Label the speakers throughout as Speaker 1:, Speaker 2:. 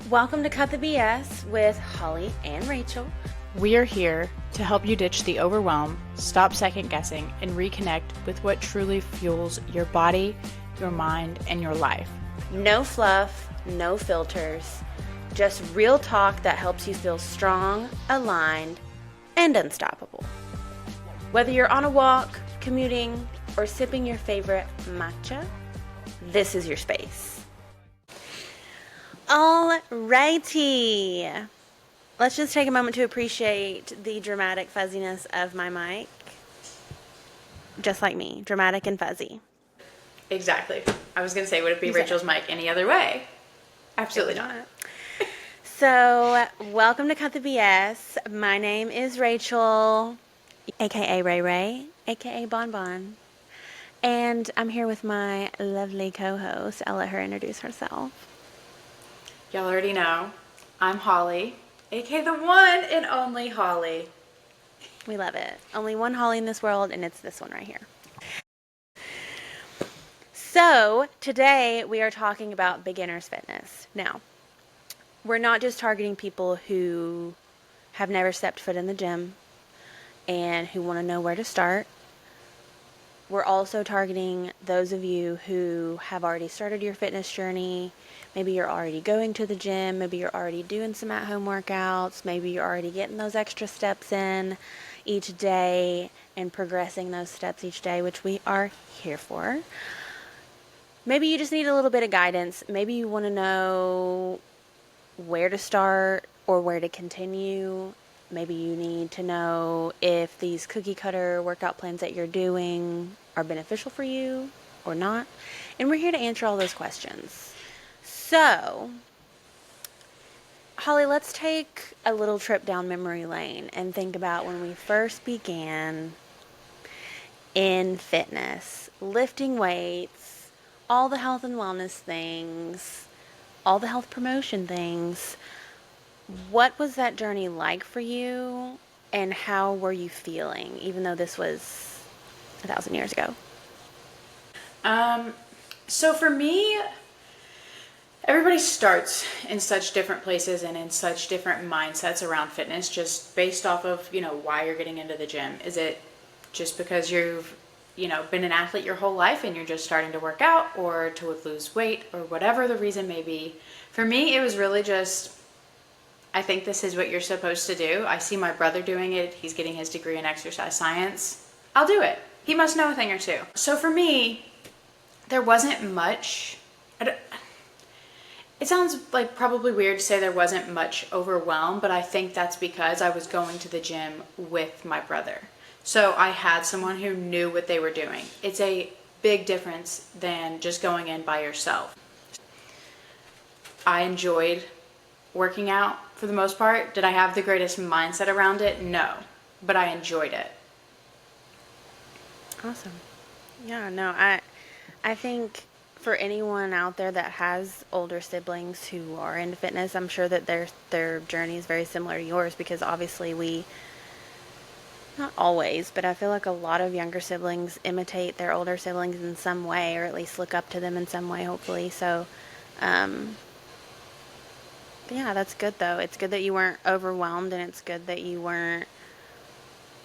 Speaker 1: Welcome to Cut the BS with Holly and Rachel.
Speaker 2: We are here to help you ditch the overwhelm, stop second guessing, and reconnect with what truly fuels your body, your mind, and your life.
Speaker 1: No fluff, no filters, just real talk that helps you feel strong, aligned, and unstoppable. Whether you're on a walk, commuting, or sipping your favorite matcha, this is your space. Alrighty. Let's just take a moment to appreciate the dramatic fuzziness of my mic. Just like me, dramatic and fuzzy.
Speaker 2: Exactly. I was going to say, would it be Rachel's mic any other way? Absolutely not.
Speaker 1: So, welcome to Cut the BS. My name is Rachel, aka Ray Ray, aka Bon Bon. And I'm here with my lovely co-host. I'll let her introduce herself.
Speaker 2: Y'all already know. I'm Holly, aka the one and only Holly.
Speaker 1: We love it. Only one Holly in this world, and it's this one right here. So, today we are talking about beginner's fitness. Now, we're not just targeting people who have never stepped foot in the gym and who want to know where to start. We're also targeting those of you who have already started your fitness journey. Maybe you're already going to the gym. Maybe you're already doing some at-home workouts. Maybe you're already getting those extra steps in each day and progressing those steps each day, which we are here for. Maybe you just need a little bit of guidance. Maybe you want to know where to start or where to continue. Maybe you need to know if these cookie cutter workout plans that you're doing are beneficial for you or not. And we're here to answer all those questions. So, Holly, let's take a little trip down memory lane and think about when we first began in fitness, lifting weights, all the health and wellness things, all the health promotion things. What was that journey like for you, and how were you feeling, even though this was 1,000 years ago?
Speaker 2: So for me, everybody starts in such different places and in such different mindsets around fitness, just based off of, why you're getting into the gym. Is it just because you've, been an athlete your whole life and you're just starting to work out or to lose weight or whatever the reason may be? For me, it was really just, I think this is what you're supposed to do. I see my brother doing it. He's getting his degree in exercise science. I'll do it. He must know a thing or two. So for me, there wasn't much. It sounds like probably weird to say there wasn't much overwhelm, but I think that's because I was going to the gym with my brother. So I had someone who knew what they were doing. It's a big difference than just going in by yourself. I enjoyed working out for the most part. Did I have the greatest mindset around it? No, but I enjoyed it.
Speaker 1: Awesome. Yeah, no, I think for anyone out there that has older siblings who are into fitness, I'm sure that their journey is very similar to yours, because obviously not always, but I feel like a lot of younger siblings imitate their older siblings in some way, or at least look up to them in some way, hopefully. So, yeah, that's good though. It's good that you weren't overwhelmed, and it's good that you weren't,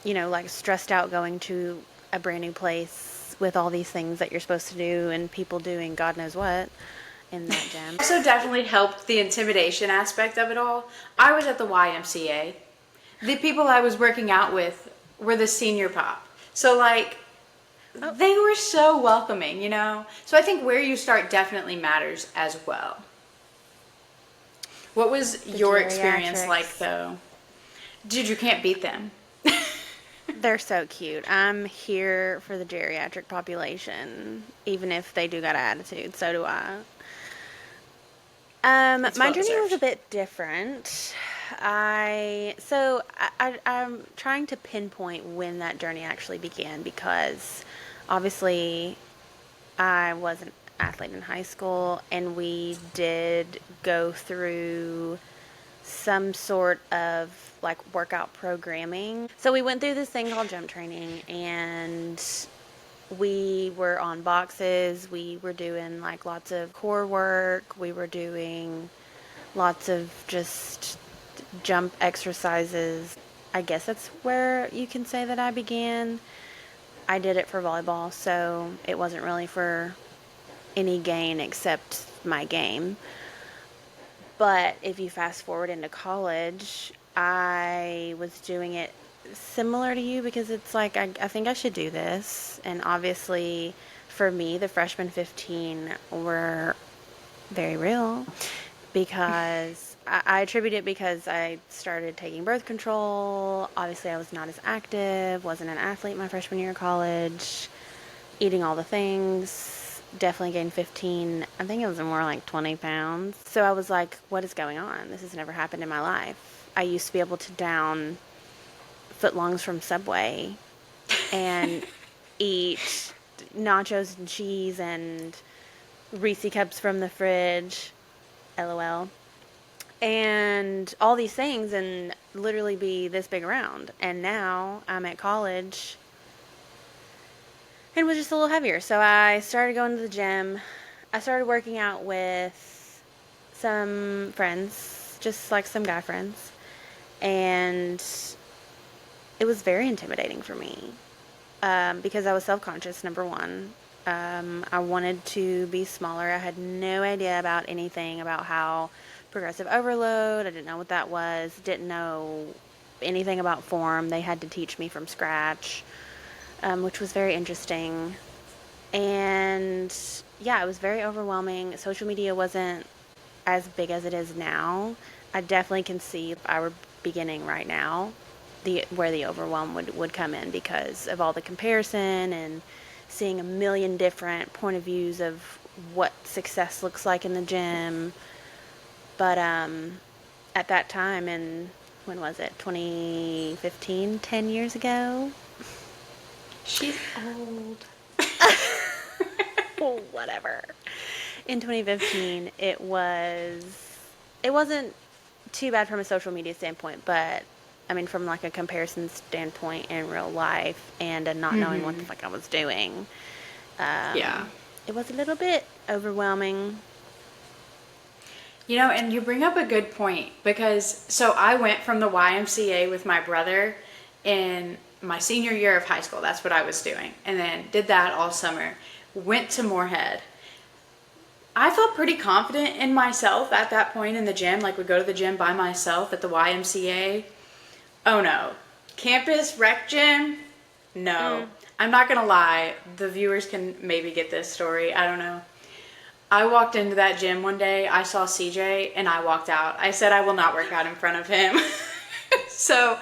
Speaker 1: like stressed out going to a brand new place with all these things that you're supposed to do and people doing God knows what in that gym.
Speaker 2: Also definitely helped the intimidation aspect of it all. I was at the YMCA. The people I was working out with were the senior pop. So they were so welcoming, So I think where you start definitely matters as well. What was your experience like, though? Dude, you can't beat them.
Speaker 1: They're so cute. I'm here for the geriatric population, even if they do got an attitude. So do I. My journey was a bit different. I'm trying to pinpoint when that journey actually began, because obviously I was an athlete in high school, and we did go through some sort of workout programming. So we went through this thing called gym training, and we were on boxes. We were doing lots of core work. We were doing lots of just jump exercises. I guess that's where you can say that I began. I did it for volleyball, so it wasn't really for any gain except my game. But if you fast forward into college, I was doing it similar to you because it's like, I think I should do this. And obviously, for me, the freshman 15 were very real because I attribute it because I started taking birth control. Obviously, I was not as active, wasn't an athlete my freshman year of college, eating all the things. Definitely gained 15, I think it was more like 20 pounds. So I was like, what is going on? This has never happened in my life. I used to be able to down footlongs from Subway and eat nachos and cheese and Reese cups from the fridge, LOL, and all these things and literally be this big around. And now I'm at college and was just a little heavier. So I started going to the gym. I started working out with some friends, just like some guy friends. And it was very intimidating for me because I was self-conscious, number one. I wanted to be smaller. I had no idea about anything about how progressive overload. I didn't know what that was. Didn't know anything about form. They had to teach me from scratch, which was very interesting. And yeah, it was very overwhelming. Social media wasn't as big as it is now. I definitely can see if I were beginning right now, where the overwhelm would come in because of all the comparison and seeing a million different point of views of what success looks like in the gym. But at that time, in when was it? 2015, 10 years ago.
Speaker 2: She's old.
Speaker 1: Whatever. In 2015, it wasn't too bad from a social media standpoint, but I mean from like a comparison standpoint in real life and a not knowing what the fuck I was doing.
Speaker 2: Yeah.
Speaker 1: It was a little bit overwhelming.
Speaker 2: You know, and you bring up a good point because so I went from the YMCA with my brother in my senior year of high school. That's what I was doing. And then did that all summer. Went to Moorhead. I felt pretty confident in myself at that point in the gym. Like, would go to the gym by myself at the YMCA. Oh no. Campus rec gym? No. I'm not gonna lie. The viewers can maybe get this story. I don't know. I walked into that gym one day, I saw CJ, and I walked out. I said I will not work out in front of him. So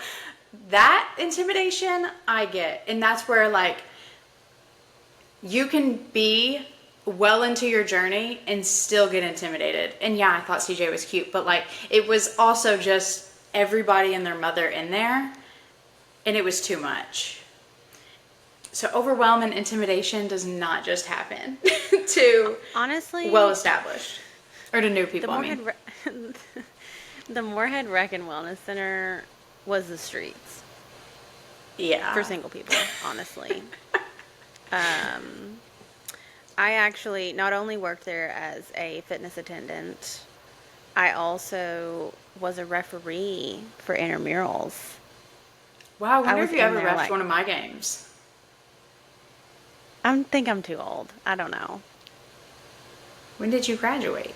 Speaker 2: that intimidation I get. And that's where, like, you can be well into your journey and still get intimidated. And yeah, I thought CJ was cute, but like, it was also just everybody and their mother in there, and it was too much. So overwhelm and intimidation does not just happen to
Speaker 1: Honestly,
Speaker 2: well-established or to new people.
Speaker 1: The Moorhead Rec and Wellness Center was the streets
Speaker 2: Yeah.
Speaker 1: for single people, honestly. I actually not only worked there as a fitness attendant, I also was a referee for intramurals.
Speaker 2: Wow, I wonder
Speaker 1: was
Speaker 2: if you
Speaker 1: in
Speaker 2: ever
Speaker 1: there,
Speaker 2: refed
Speaker 1: like,
Speaker 2: one of my games.
Speaker 1: I think I'm too old. I don't know.
Speaker 2: When did you graduate?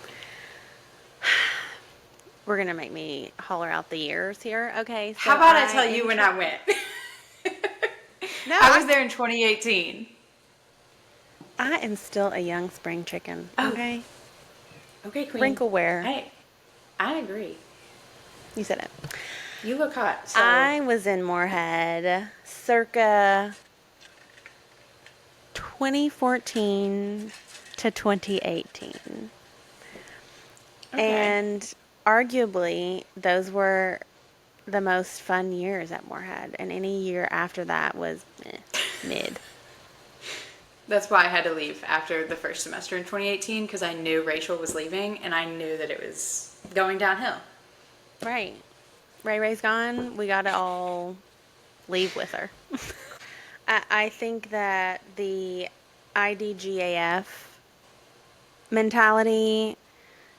Speaker 1: We're going to make me holler out the years here. Okay, so
Speaker 2: How about I tell you when I went?
Speaker 1: No,
Speaker 2: I was there in 2018.
Speaker 1: I am still a young spring chicken.
Speaker 2: Oh.
Speaker 1: Okay?
Speaker 2: Okay, Queen.
Speaker 1: Wrinkleware.
Speaker 2: Hey, I agree.
Speaker 1: You said it.
Speaker 2: You look hot. So.
Speaker 1: I was in Moorhead circa 2014 to 2018.
Speaker 2: Okay.
Speaker 1: And arguably, those were the most fun years at Moorhead. And any year after that was mid.
Speaker 2: That's why I had to leave after the first semester in 2018 because I knew Rachel was leaving and I knew that it was going downhill.
Speaker 1: Right. Ray's gone. We got to all leave with her. I think that the IDGAF mentality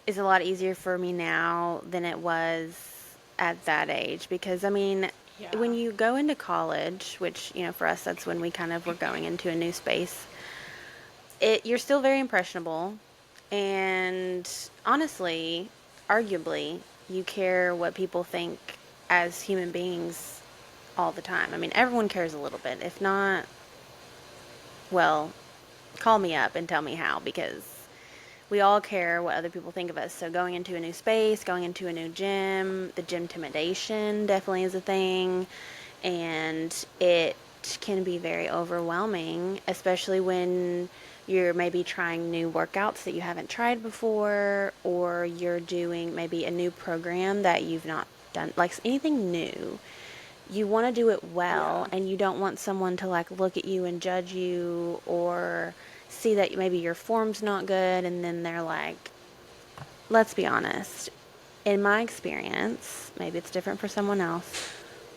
Speaker 1: is a lot easier for me now than it was at that age. Because, I mean,
Speaker 2: Yeah.
Speaker 1: when you go into college, which, for us, that's when we kind of were going into a new space, you're still very impressionable. And honestly, arguably, you care what people think as human beings all the time. I mean, everyone cares a little bit. If not, well, call me up and tell me how, because we all care what other people think of us. So going into a new space, going into a new gym, the gym intimidation definitely is a thing. And it can be very overwhelming, especially when you're maybe trying new workouts that you haven't tried before, or you're doing maybe a new program that you've not done, like anything new. You want to do it well,
Speaker 2: Yeah.
Speaker 1: and you don't want someone to like look at you and judge you, or see that maybe your form's not good, and then they're like, let's be honest, in my experience, maybe it's different for someone else,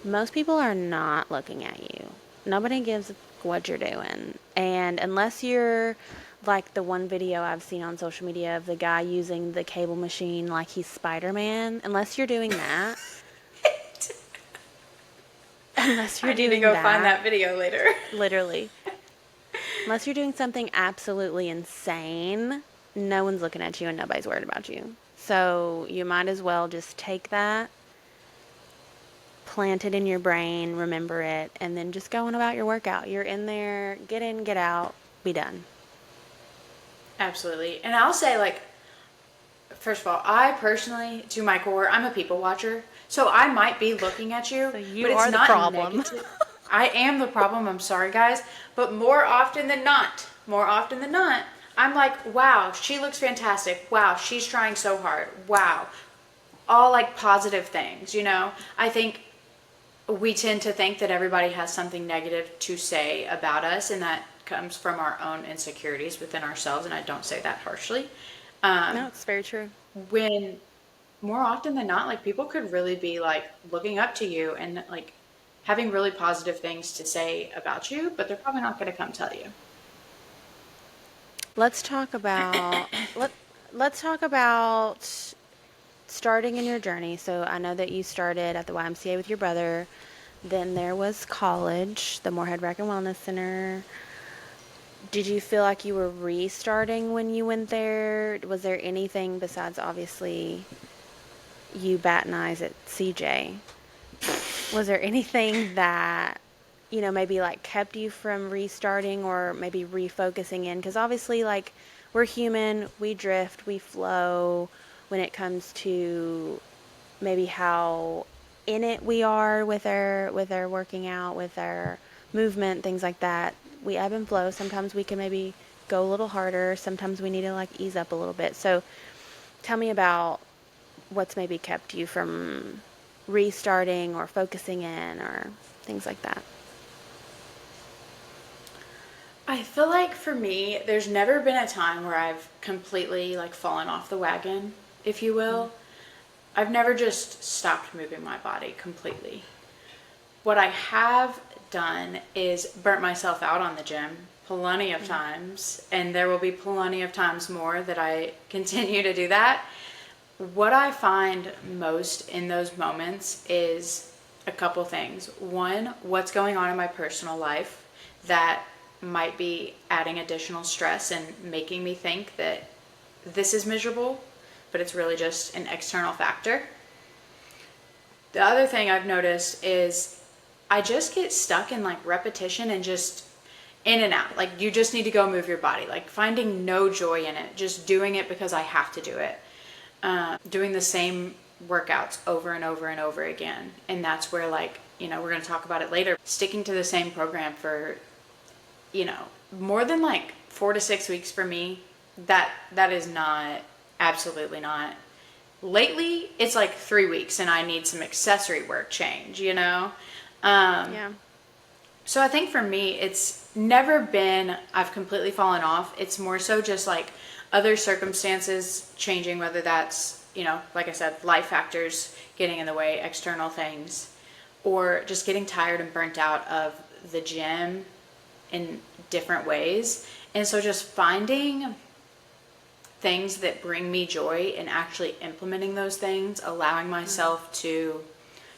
Speaker 1: most people are not looking at you. Nobody gives a what you're doing. And unless you're like the one video I've seen on social media of the guy using the cable machine like he's Spider-Man, unless you're doing that, unless you're
Speaker 2: I need to
Speaker 1: doing
Speaker 2: go find
Speaker 1: that,
Speaker 2: that video later.
Speaker 1: literally, unless you're doing something absolutely insane, no one's looking at you and nobody's worried about you. So you might as well just take that, plant it in your brain, remember it, and then just going about your workout. You're in there, get in, get out, be done.
Speaker 2: Absolutely. And I'll say, like, first of all, I personally, to my core, I'm a people watcher. So I might be looking at you,
Speaker 1: So you
Speaker 2: but it's
Speaker 1: are the
Speaker 2: not
Speaker 1: problem.
Speaker 2: negative. I am the problem. I'm sorry, guys. But more often than not, I'm like, wow, she looks fantastic. Wow, she's trying so hard. Wow. All like positive things, you know? I think we tend to think that everybody has something negative to say about us, and that comes from our own insecurities within ourselves. And I don't say that harshly.
Speaker 1: No, it's very true.
Speaker 2: When more often than not, like people could really be like looking up to you and like having really positive things to say about you, but they're probably not going to come tell you.
Speaker 1: Let's talk about let's talk about starting in your journey. So I know that you started at the YMCA with your brother. Then there was college, the Moorhead Rec and Wellness Center. Did you feel like you were restarting when you went there? Was there anything besides obviously you bat and eyes at CJ? Was there anything that, maybe like kept you from restarting or maybe refocusing in? Because obviously, like, we're human, we drift, we flow when it comes to maybe how in it we are with our working out, with our movement, things like that. We ebb and flow. Sometimes we can maybe go a little harder. Sometimes we need to like ease up a little bit. So tell me about what's maybe kept you from restarting or focusing in or things like that.
Speaker 2: I feel like for me, there's never been a time where I've completely like fallen off the wagon, if you will. I've never just stopped moving my body completely. What I have done is burnt myself out on the gym plenty of times, and there will be plenty of times more that I continue to do that. What I find most in those moments is a couple things. One, what's going on in my personal life that might be adding additional stress and making me think that this is miserable, but it's really just an external factor. The other thing I've noticed is I just get stuck in like repetition and just in and out. Like you just need to go move your body, like finding no joy in it, just doing it because I have to do it. Doing the same workouts over and over and over again. And that's where like, we're going to talk about it later. Sticking to the same program for, more than like 4 to 6 weeks for me, that is not, absolutely not. Lately, it's like 3 weeks and I need some accessory work change.
Speaker 1: Yeah.
Speaker 2: So I think for me, it's never been I've completely fallen off. It's more so just like other circumstances changing, whether that's, like I said, life factors getting in the way, external things, or just getting tired and burnt out of the gym in different ways. And so just finding things that bring me joy and actually implementing those things, allowing myself to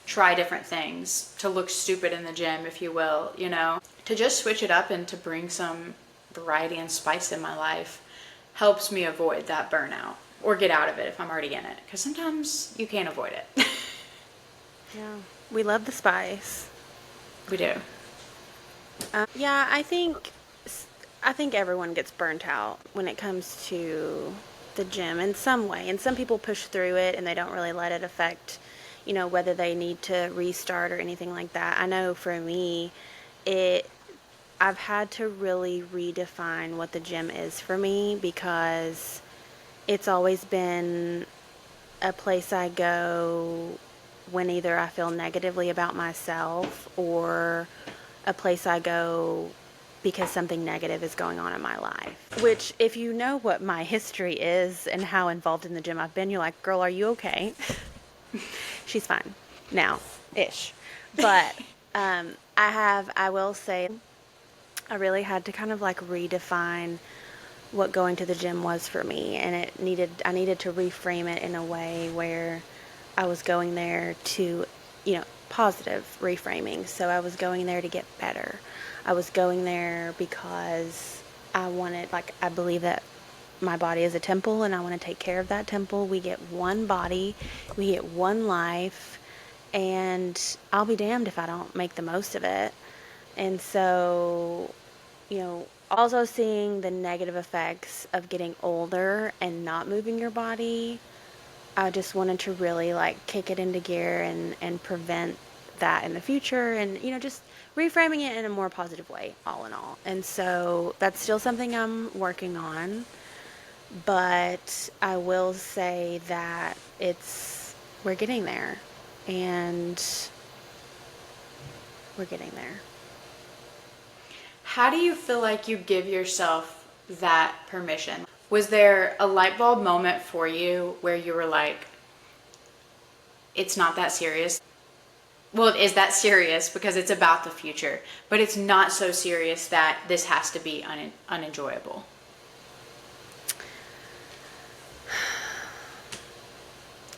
Speaker 2: try different things, to look stupid in the gym, if you will, to just switch it up and to bring some variety and spice in my life helps me avoid that burnout or get out of it if I'm already in it. Because sometimes you can't avoid it.
Speaker 1: Yeah. We love the spice.
Speaker 2: We do.
Speaker 1: Yeah, I think everyone gets burnt out when it comes to the gym in some way. And some people push through it and they don't really let it affect, whether they need to restart or anything like that. I know for me, it I've had to really redefine what the gym is for me because it's always been a place I go when either I feel negatively about myself or a place I go because something negative is going on in my life. Which, if you know what my history is and how involved in the gym I've been, you're like, girl, are you okay? She's fine now, ish. But I will say, I really had to kind of like redefine what going to the gym was for me, and I needed to reframe it in a way where I was going there to, positive reframing. So I was going there to get better. I was going there because I believe that my body is a temple and I want to take care of that temple. We get one body, we get one life, and I'll be damned if I don't make the most of it. And so, also seeing the negative effects of getting older and not moving your body, I just wanted to really like kick it into gear and prevent that in the future and, just reframing it in a more positive way, all in all. And so that's still something I'm working on, but I will say that we're getting there and we're getting there.
Speaker 2: How do you feel like you give yourself that permission? Was there a light bulb moment for you where you were like, it's not that serious? Well, it is that serious because it's about the future, but it's not so serious that this has to be unenjoyable.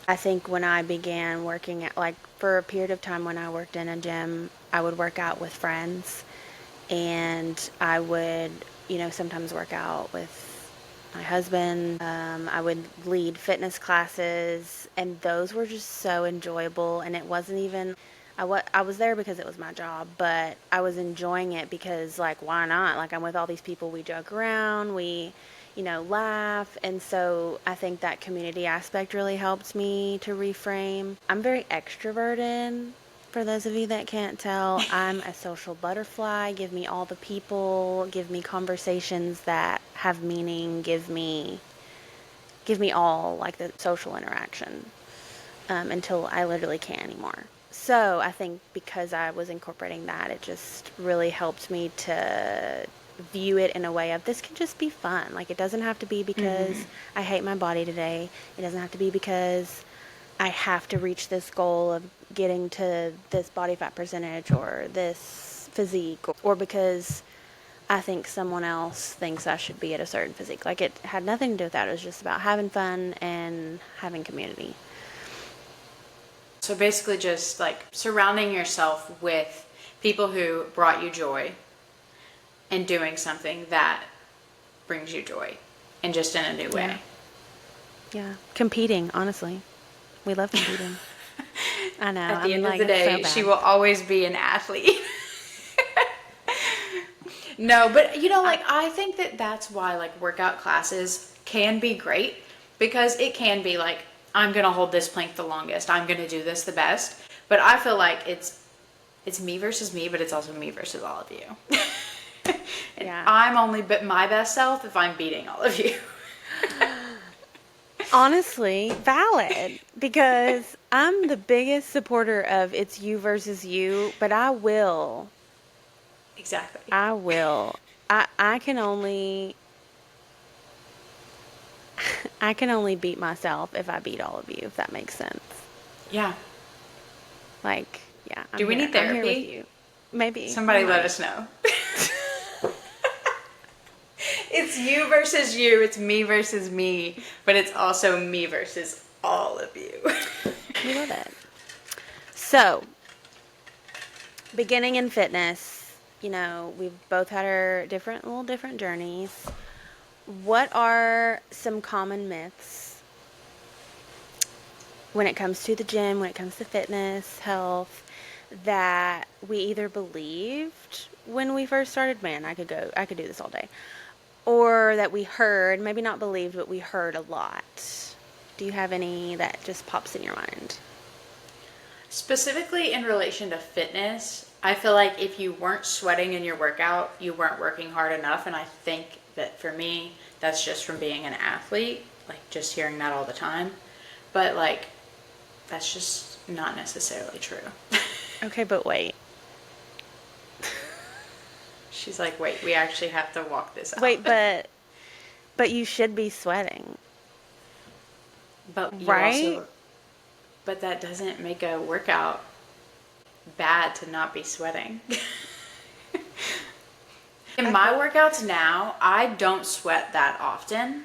Speaker 1: I think when I began working for a period of time when I worked in a gym, I would work out with friends and I would, sometimes work out with my husband. I would lead fitness classes and those were just so enjoyable. And it wasn't even, I was there because it was my job, but I was enjoying it because why not? I'm with all these people, we joke around, we laugh. And so I think that community aspect really helped me to reframe. I'm very extroverted. For those of you that can't tell, I'm a social butterfly. Give me all the people, give me conversations that have meaning, give me all the social interaction until I literally can't anymore. So I think because I was incorporating that, it just really helped me to view it in a way of this can just be fun. It doesn't have to be because I hate my body today. It doesn't have to be because I have to reach this goal of getting to this body fat percentage or this physique or because I think someone else thinks I should be at a certain physique. It had nothing to do with that. It was just about having fun and having community.
Speaker 2: So basically just surrounding yourself with people who brought you joy and doing something that brings you joy and just in a new way.
Speaker 1: Yeah. Competing, honestly. We love competing. I know.
Speaker 2: At the end of the day, she will always be an athlete. No, but I think that that's why workout classes can be great because it can be I'm going to hold this plank the longest. I'm going to do this the best. But I feel like it's me versus me, but it's also me versus all of you. And
Speaker 1: yeah.
Speaker 2: I'm only my best self if I'm beating all of you.
Speaker 1: Honestly, valid. Because I'm the biggest supporter of it's you versus you, but I will.
Speaker 2: Exactly.
Speaker 1: I will. I can only I can only beat myself if I beat all of you, if that makes sense.
Speaker 2: Yeah.
Speaker 1: Yeah.
Speaker 2: Do we need therapy?
Speaker 1: I'm here with you. Maybe.
Speaker 2: Somebody let us know. It's you versus you, it's me versus me, but it's also me versus all of you.
Speaker 1: We love it. So, beginning in fitness, we've both had our little different journeys. What are some common myths when it comes to the gym, when it comes to fitness, health, that we either believed when we first started, man, I could do this all day, or that we heard, maybe not believed, but we heard a lot? Do you have any that just pops in your mind?
Speaker 2: Specifically in relation to fitness, I feel like if you weren't sweating in your workout, you weren't working hard enough. And I think that for me, that's just from being an athlete, like just hearing that all the time. But like, that's just not necessarily true.
Speaker 1: Okay, but wait.
Speaker 2: She's like, wait, we actually have to walk this out.
Speaker 1: Wait, but you should be sweating,
Speaker 2: But you
Speaker 1: right?
Speaker 2: also, but that doesn't make a workout bad to not be sweating. In my workouts now, I don't sweat that often.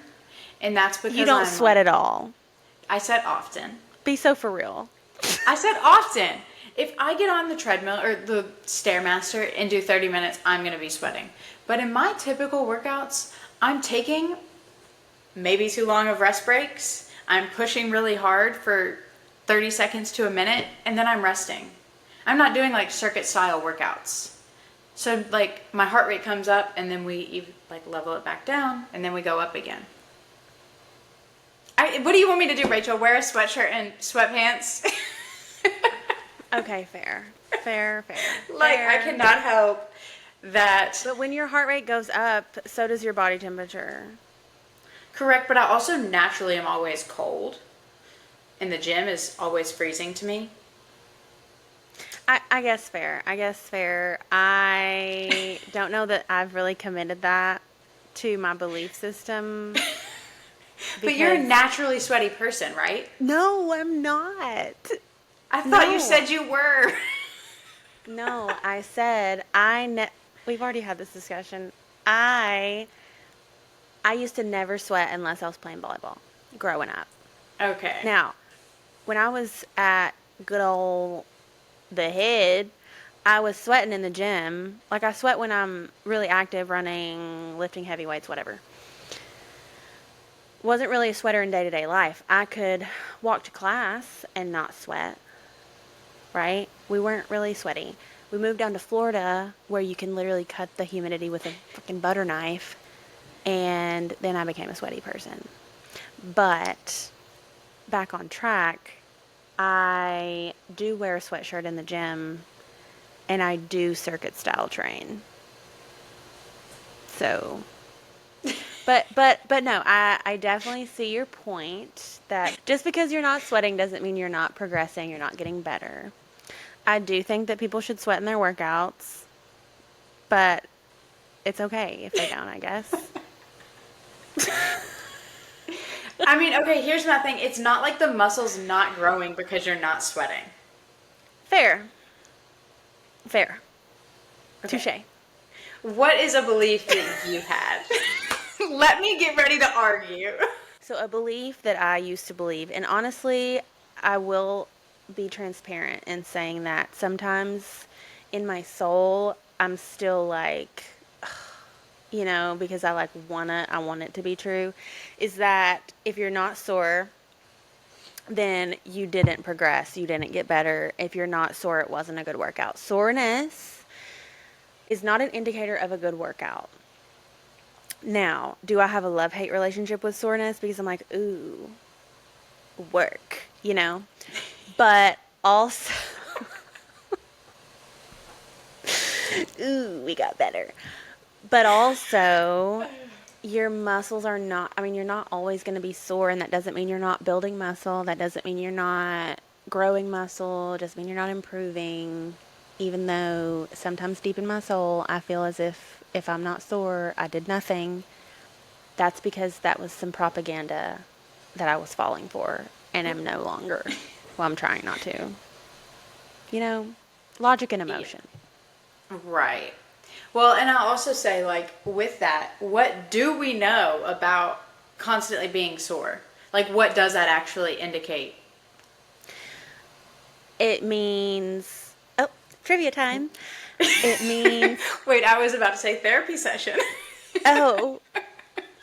Speaker 2: And that's because
Speaker 1: You don't
Speaker 2: I'm
Speaker 1: sweat
Speaker 2: like,
Speaker 1: at all.
Speaker 2: I said often.
Speaker 1: Be so for real.
Speaker 2: I said often. If I get on the treadmill or the Stairmaster and do 30 minutes, I'm going to be sweating. But in my typical workouts, I'm taking maybe too long of rest breaks. I'm pushing really hard for 30 seconds to a minute, and then I'm resting. I'm not doing like circuit style workouts. So like my heart rate comes up, and then we like level it back down, and then we go up again. What do you want me to do, Rachel? Wear a sweatshirt and sweatpants?
Speaker 1: Okay, fair. Fair.
Speaker 2: Like, I cannot help that.
Speaker 1: But when your heart rate goes up, so does your body temperature.
Speaker 2: Correct, but I also naturally am always cold. And the gym is always freezing to me.
Speaker 1: I guess fair. I don't know that I've really committed that to my belief system.
Speaker 2: But you're a
Speaker 1: Because
Speaker 2: naturally sweaty person, right?
Speaker 1: no, I'm not.
Speaker 2: I thought you
Speaker 1: No.
Speaker 2: said you were.
Speaker 1: No, I said we've already had this discussion. I used to never sweat unless I was playing volleyball growing up.
Speaker 2: Okay.
Speaker 1: Now, when I was at good old the head, I was sweating in the gym. Like I sweat when I'm really active, running, lifting heavy weights, whatever. Wasn't really a sweater in day-to-day life. I could walk to class and not sweat, right? We weren't really sweaty. We moved down to Florida where you can literally cut the humidity with a fucking butter knife, and then I became a sweaty person. But back on track, I do wear a sweatshirt in the gym, and I do circuit style train. So, but no, I definitely see your point that just because you're not sweating doesn't mean you're not progressing, you're not getting better. I do think that people should sweat in their workouts, but it's okay if they don't, I guess.
Speaker 2: I mean, okay, here's my thing. It's not like the muscle's not growing because you're not sweating.
Speaker 1: Fair. Fair.
Speaker 2: Okay.
Speaker 1: Touche.
Speaker 2: What is a belief that you had? Let me get ready to argue.
Speaker 1: So, a belief that I used to believe, and honestly, I will be transparent in saying that sometimes in my soul, I'm still like, because I want it to be true, is that if you're not sore, then you didn't progress, you didn't get better. If you're not sore, it wasn't a good workout. Soreness is not an indicator of a good workout. Now, do I have a love-hate relationship with soreness? Because I'm like, ooh, work, But also, ooh, we got better. But also, your muscles are not, you're not always going to be sore, and that doesn't mean you're not building muscle. That doesn't mean you're not growing muscle. It doesn't mean you're not improving. Even though sometimes deep in my soul, I feel as if I'm not sore, I did nothing. That's because that was some propaganda that I was falling for, and am no longer. Well, I'm trying not to. Logic and emotion.
Speaker 2: Right. Well, and I'll also say, like, with that, what do we know about constantly being sore? Like, what does that actually indicate?
Speaker 1: It means, oh, trivia time. It means,
Speaker 2: Wait, I was about to say therapy session.
Speaker 1: oh,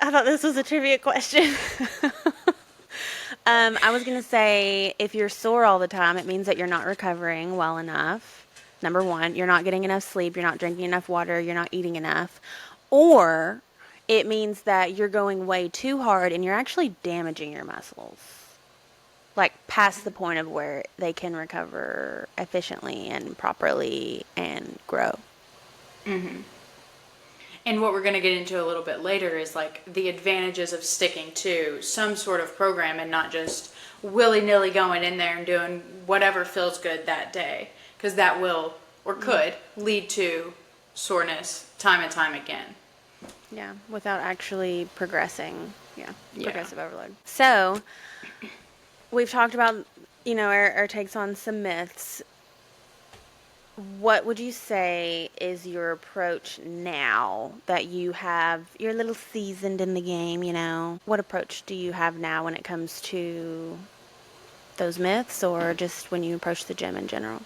Speaker 1: I thought this was a trivia question. I was going to say if you're sore all the time, it means that you're not recovering well enough. Number one, you're not getting enough sleep, you're not drinking enough water, you're not eating enough. Or it means that you're going way too hard and you're actually damaging your muscles. Like past the point of where they can recover efficiently and properly and grow.
Speaker 2: And what we're going to get into a little bit later is like the advantages of sticking to some sort of program and not just willy-nilly going in there and doing whatever feels good that day, because that will or could lead to soreness time and time again.
Speaker 1: Yeah, without actually progressing. Yeah,
Speaker 2: Yeah.
Speaker 1: progressive overload. So, we've talked about, our takes on some myths. What would you say is your approach now that you're a little seasoned in the game? What approach do you have now when it comes to those myths or just when you approach the gym in general?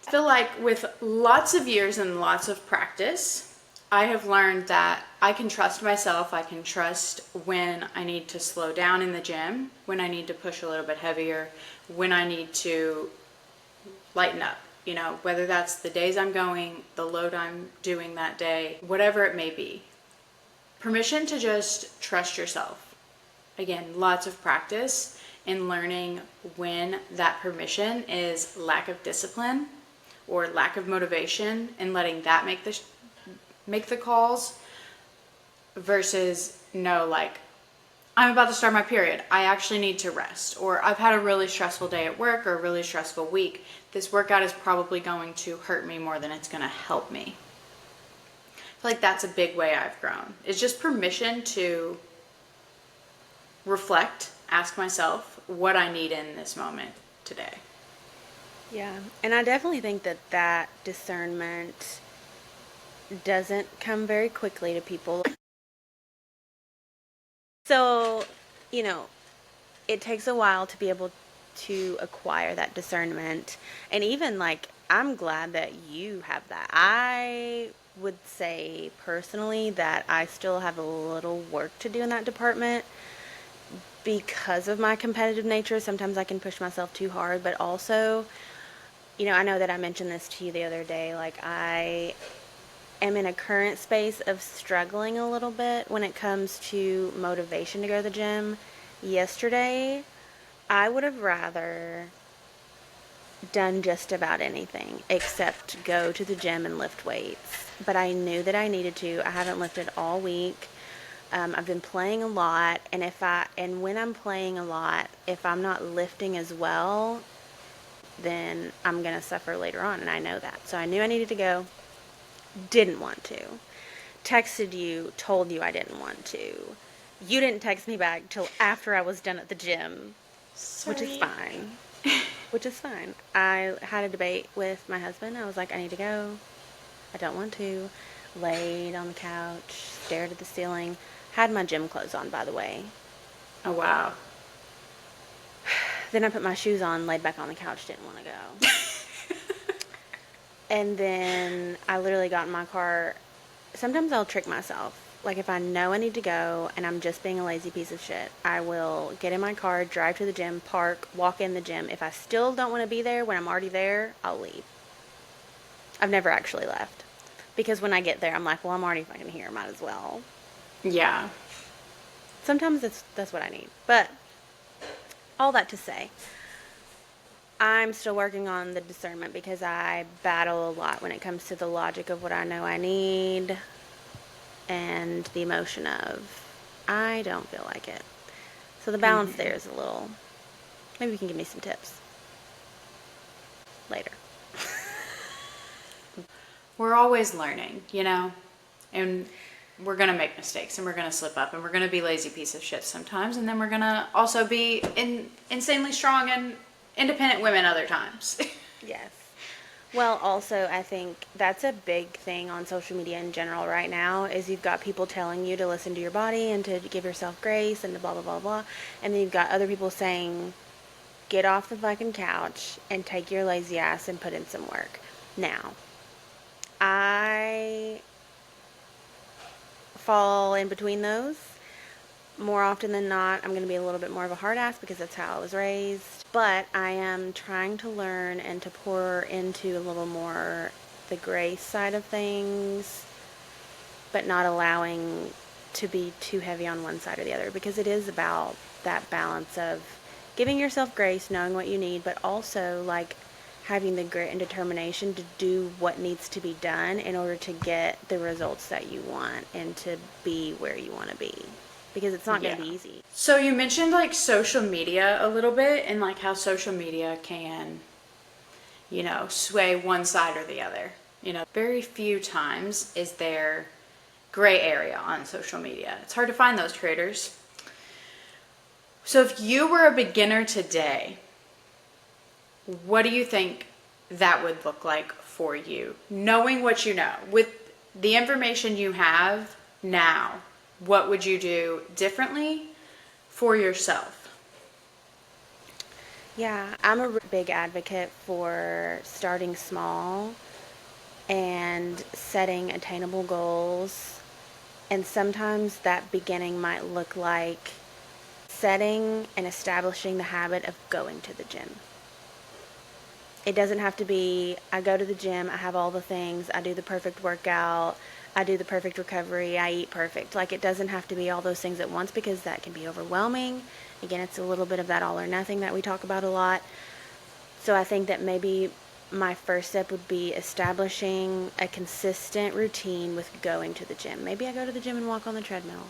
Speaker 2: I feel like with lots of years and lots of practice, I have learned that I can trust myself. I can trust when I need to slow down in the gym, when I need to push a little bit heavier, when I need to lighten up. Whether that's the days I'm going, the load I'm doing that day, whatever it may be. Permission to just trust yourself. Again, lots of practice in learning when that permission is lack of discipline or lack of motivation and letting that make the calls versus no, like, I'm about to start my period. I actually need to rest. Or I've had a really stressful day at work or a really stressful week. This workout is probably going to hurt me more than it's going to help me. I feel like that's a big way I've grown. It's just permission to reflect, ask myself what I need in this moment today.
Speaker 1: Yeah, and I definitely think that discernment doesn't come very quickly to people. So, you know, it takes a while to be able to acquire that discernment. And even like, I'm glad that you have that. I would say personally that I still have a little work to do in that department because of my competitive nature. Sometimes I can push myself too hard, but also, I know that I mentioned this to you the other day. Like, I am in a current space of struggling a little bit when it comes to motivation to go to the gym. Yesterday, I would have rather done just about anything except go to the gym and lift weights. But I knew that I needed to. I haven't lifted all week. I've been playing a lot, and when I'm playing a lot, if I'm not lifting as well, then I'm gonna suffer later on, and I know that. So I knew I needed to go. Didn't want to. Texted you, told you I didn't want to. You didn't text me back till after I was done at the gym, which is
Speaker 2: Sorry.
Speaker 1: fine. Which is fine. I had a debate with my husband. I was like, I need to go. I don't want to. Laid on the couch, stared at the ceiling. Had my gym clothes on, by the way.
Speaker 2: Oh, wow.
Speaker 1: Then I put my shoes on, laid back on the couch, didn't want to go. And then I literally got in my car. Sometimes I'll trick myself. Like if I know I need to go and I'm just being a lazy piece of shit, I will get in my car, drive to the gym, park, walk in the gym. If I still don't want to be there when I'm already there, I'll leave. I've never actually left. Because when I get there, I'm like, well, I'm already fucking here. Might as well.
Speaker 2: Yeah.
Speaker 1: Sometimes that's what I need. But all that to say, I'm still working on the discernment because I battle a lot when it comes to the logic of what I know I need and the emotion of I don't feel like it. So the balance there is a little. Maybe you can give me some tips later.
Speaker 2: We're always learning, and we're going to make mistakes and we're going to slip up and we're going to be lazy piece of shit sometimes. And then we're going to also be insanely strong and independent women other times.
Speaker 1: Yes. Well, also, I think that's a big thing on social media in general right now is you've got people telling you to listen to your body and to give yourself grace and to blah, blah, blah, blah. And then you've got other people saying, get off the fucking couch and take your lazy ass and put in some work. Now, I fall in between those. More often than not, I'm going to be a little bit more of a hard ass because that's how I was raised. But I am trying to learn and to pour into a little more the grace side of things, but not allowing to be too heavy on one side or the other, because it is about that balance of giving yourself grace, knowing what you need, but also like having the grit and determination to do what needs to be done in order to get the results that you want and to be where you want to be, because it's not going
Speaker 2: Yeah.
Speaker 1: to be easy.
Speaker 2: So you mentioned like social media a little bit and like how social media can, sway one side or the other. Very few times is there gray area on social media. It's hard to find those creators. So if you were a beginner today, what do you think that would look like for you? Knowing what you know, with the information you have now, what would you do differently for yourself?
Speaker 1: Yeah, I'm a big advocate for starting small and setting attainable goals. And sometimes that beginning might look like setting and establishing the habit of going to the gym. It doesn't have to be, I go to the gym, I have all the things, I do the perfect workout, I do the perfect recovery, I eat perfect. Like, it doesn't have to be all those things at once, because that can be overwhelming. Again, it's a little bit of that all or nothing that we talk about a lot. So I think that maybe my first step would be establishing a consistent routine with going to the gym. Maybe I go to the gym and walk on the treadmill.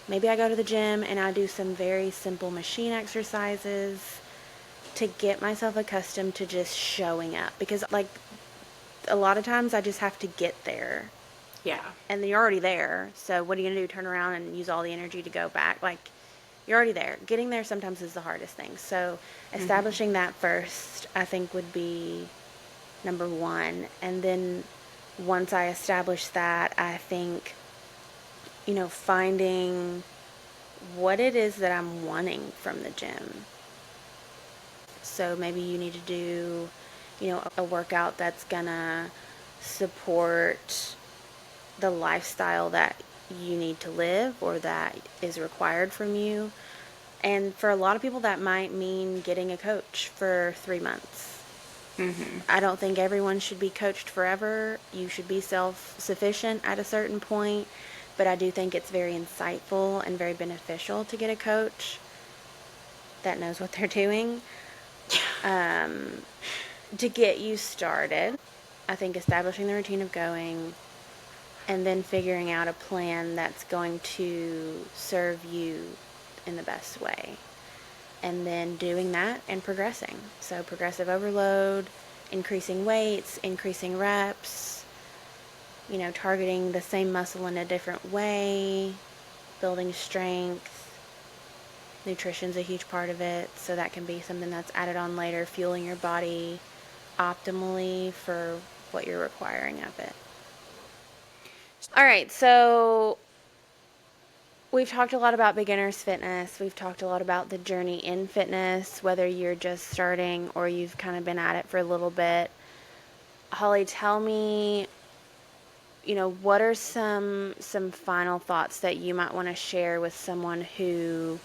Speaker 1: Maybe I go to the gym and I do some very simple machine exercises to get myself accustomed to just showing up. Because, like, a lot of times I just have to get there.
Speaker 2: Yeah.
Speaker 1: And then you're already there. So what are you going to do? Turn around and use all the energy to go back? Like, you're already there. Getting there sometimes is the hardest thing. So establishing that first, I think, would be number one. And then once I establish that, I think, finding what it is that I'm wanting from the gym. So maybe you need to do, a workout that's gonna support the lifestyle that you need to live or that is required from you. And for a lot of people, that might mean getting a coach for 3 months. I don't think everyone should be coached forever. You should be self-sufficient at a certain point. But I do think it's very insightful and very beneficial to get a coach that knows what they're doing to get you started. I think establishing the routine of going and then figuring out a plan that's going to serve you in the best way. And then doing that and progressing. So progressive overload, increasing weights, increasing reps, targeting the same muscle in a different way, building strength. Nutrition's a huge part of it, so that can be something that's added on later, fueling your body optimally for what you're requiring of it. All right, so we've talked a lot about beginner's fitness. We've talked a lot about the journey in fitness, whether you're just starting or you've kind of been at it for a little bit. Holly, tell me, what are some final thoughts that you might want to share with someone who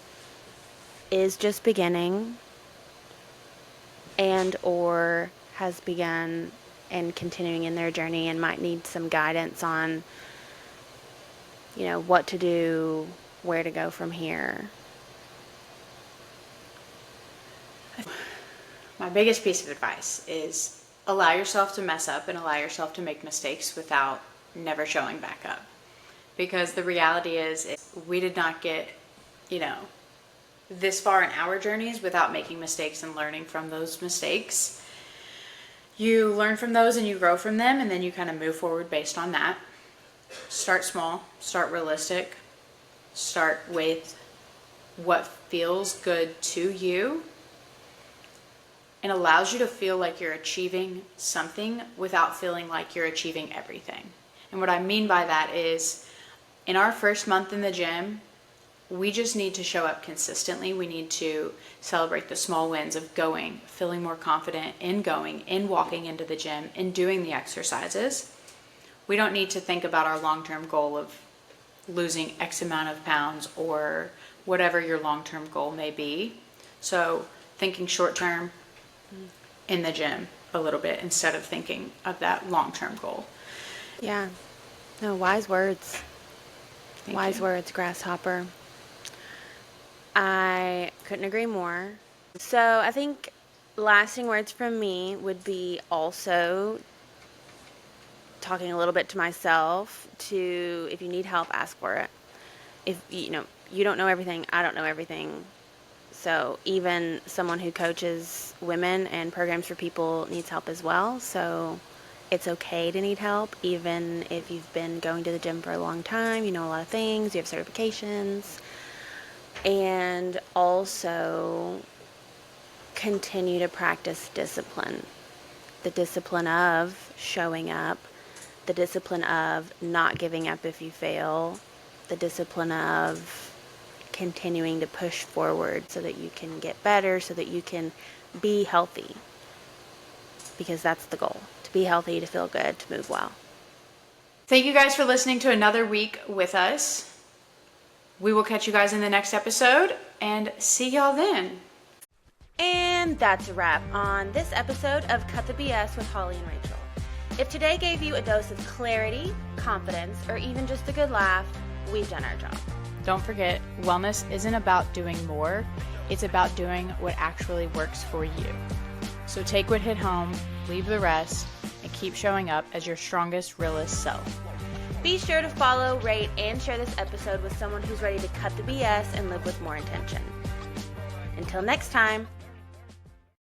Speaker 1: is just beginning and or has begun and continuing in their journey and might need some guidance on, what to do, where to go from here?
Speaker 2: My biggest piece of advice is allow yourself to mess up and allow yourself to make mistakes without never showing back up. Because the reality is we did not get, this far in our journeys without making mistakes and learning from those mistakes. You learn from those and you grow from them, and then you kind of move forward based on that. Start small, start realistic, start with what feels good to you, and allows you to feel like you're achieving something without feeling like you're achieving everything. And what I mean by that is, in our first month in the gym, we just need to show up consistently. We need to celebrate the small wins of going, feeling more confident in going, in walking into the gym, in doing the exercises. We don't need to think about our long-term goal of losing X amount of pounds or whatever your long-term goal may be. So thinking short-term in the gym a little bit instead of thinking of that long-term goal.
Speaker 1: Yeah. No, wise words.
Speaker 2: Thank you.
Speaker 1: Words, grasshopper. I couldn't agree more. So I think lasting words from me would be also talking a little bit to myself to, if you need help, ask for it. If you don't know everything, I don't know everything. So even someone who coaches women and programs for people needs help as well. So it's okay to need help, even if you've been going to the gym for a long time, you know a lot of things, you have certifications. And also continue to practice discipline. The discipline of showing up, the discipline of not giving up if you fail, the discipline of continuing to push forward so that you can get better, so that you can be healthy. Because that's the goal, to be healthy, to feel good, to move well.
Speaker 2: Thank you guys for listening to another week with us. We will catch you guys in the next episode and see y'all then.
Speaker 1: And that's a wrap on this episode of Cut the BS with Holly and Rachel. If today gave you a dose of clarity, confidence, or even just a good laugh, we've done our job.
Speaker 2: Don't forget, wellness isn't about doing more. It's about doing what actually works for you. So take what hit home, leave the rest, and keep showing up as your strongest, realest self.
Speaker 1: Be sure to follow, rate, and share this episode with someone who's ready to cut the BS and live with more intention. Until next time.